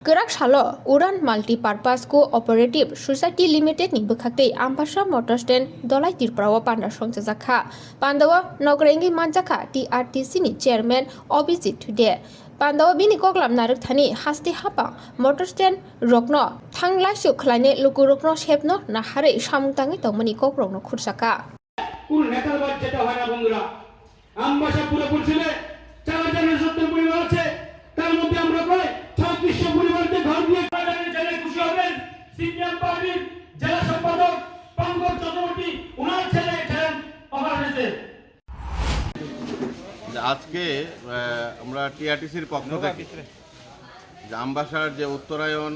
Gerak Shalo, Uran Multi-Purpose Co-operative Society Limited ni bukakte Ambasha Motor Stand Dolai Tirprawa Panda Songjakha. Pandawa Nogrengi Manjaka TRTC ni Chairman Obvisit today. Pandawa bini koklam naruk thani hasti hapa Motor Stand Rokno Thanglai Sukhlane Luku Rokno Shepno Nahare Shamtangi Tomani Kokrokno Kursaka. কোন নেতার বাদ যেটা হয় না বন্ধুরা আমবাসা পুরোপুরি ছিল 4070 পরিবার আছে তার মধ্যে আমরা প্রায় 3600 পরিবারকে ঘর দিয়ে জেলে খুশি হবেন সিপিএম পার্টির জেলা সম্পাদক পাঙ্গর চক্রবর্তী ওনার ছেলে এখানে অফার হয়েছে আজকে আমরা টিআরটিসির পক্ষ থেকে আমবাসার যে উত্তরায়ণ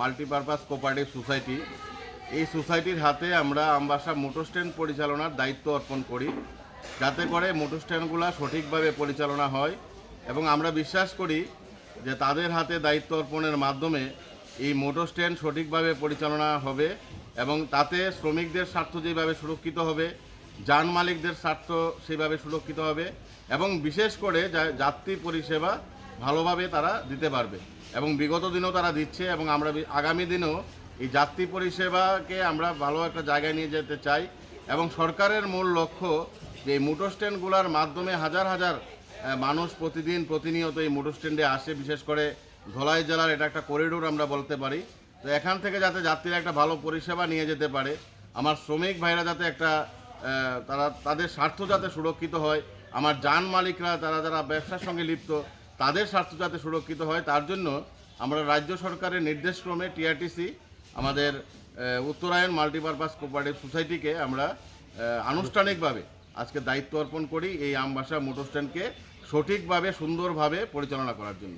মাল্টিপারপাস কোঅপারেটিভ সোসাইটি এই সোসাইটির হাতে আমরা আমবাসা মোটর স্ট্যান্ড পরিচালনার দায়িত্ব অর্পণ করি যাতে করে মোটর স্ট্যান্ডগুলো সঠিকভাবে পরিচালনা হয় এবং আমরা বিশ্বাস করি যে তাদের হাতে দায়িত্ব অর্পণের মাধ্যমে এই মোটর স্ট্যান্ড সঠিকভাবে পরিচালনা হবে এবং তাতে শ্রমিকদের স্বার্থ যেভাবে সুরক্ষিত হবে যান মালিকদের স্বার্থ সেভাবে সুরক্ষিত হবে এবং বিশেষ করে যাত্রী পরিষেবা ভালোভাবে তারা দিতে পারবে এবং বিগত দিনেও তারা দিচ্ছে এবং আমরা আগামী দিনেও এই যাত্রী পরিষেবাকে আমরা ভালো একটা জায়গায় নিয়ে যেতে চাই এবং সরকারের মূল লক্ষ্য যে এই মোটর স্ট্যান্ডগুলোর মাধ্যমে হাজার হাজার মানুষ প্রতিনিয়ত এই মোটর স্ট্যান্ডে আসে বিশেষ করে ধলাই জেলার এটা একটা করিডোর আমরা বলতে পারি তো এখান থেকে যাতে যাত্রীরা একটা ভালো পরিষেবা নিয়ে যেতে পারে আমার শ্রমিক ভাইরা যাতে একটা তাদের স্বার্থ যাতে সুরক্ষিত হয় আমার যান মালিকরা যারা ব্যবসার সঙ্গে লিপ্ত তাদের স্বার্থ যাতে সুরক্ষিত হয় তার জন্য আমরা রাজ্য সরকারের নির্দেশক্রমে টিআরটিসি আমাদের উত্তরায়ণ মাল্টিপারপাস কোঅপারেটিভ সোসাইটিকে আমরা আনুষ্ঠানিকভাবে আজকে দায়িত্ব অর্পণ করি এই আমবাসা মোটর স্ট্যান্ডকে সঠিকভাবে সুন্দরভাবে পরিচালনা করার জন্য।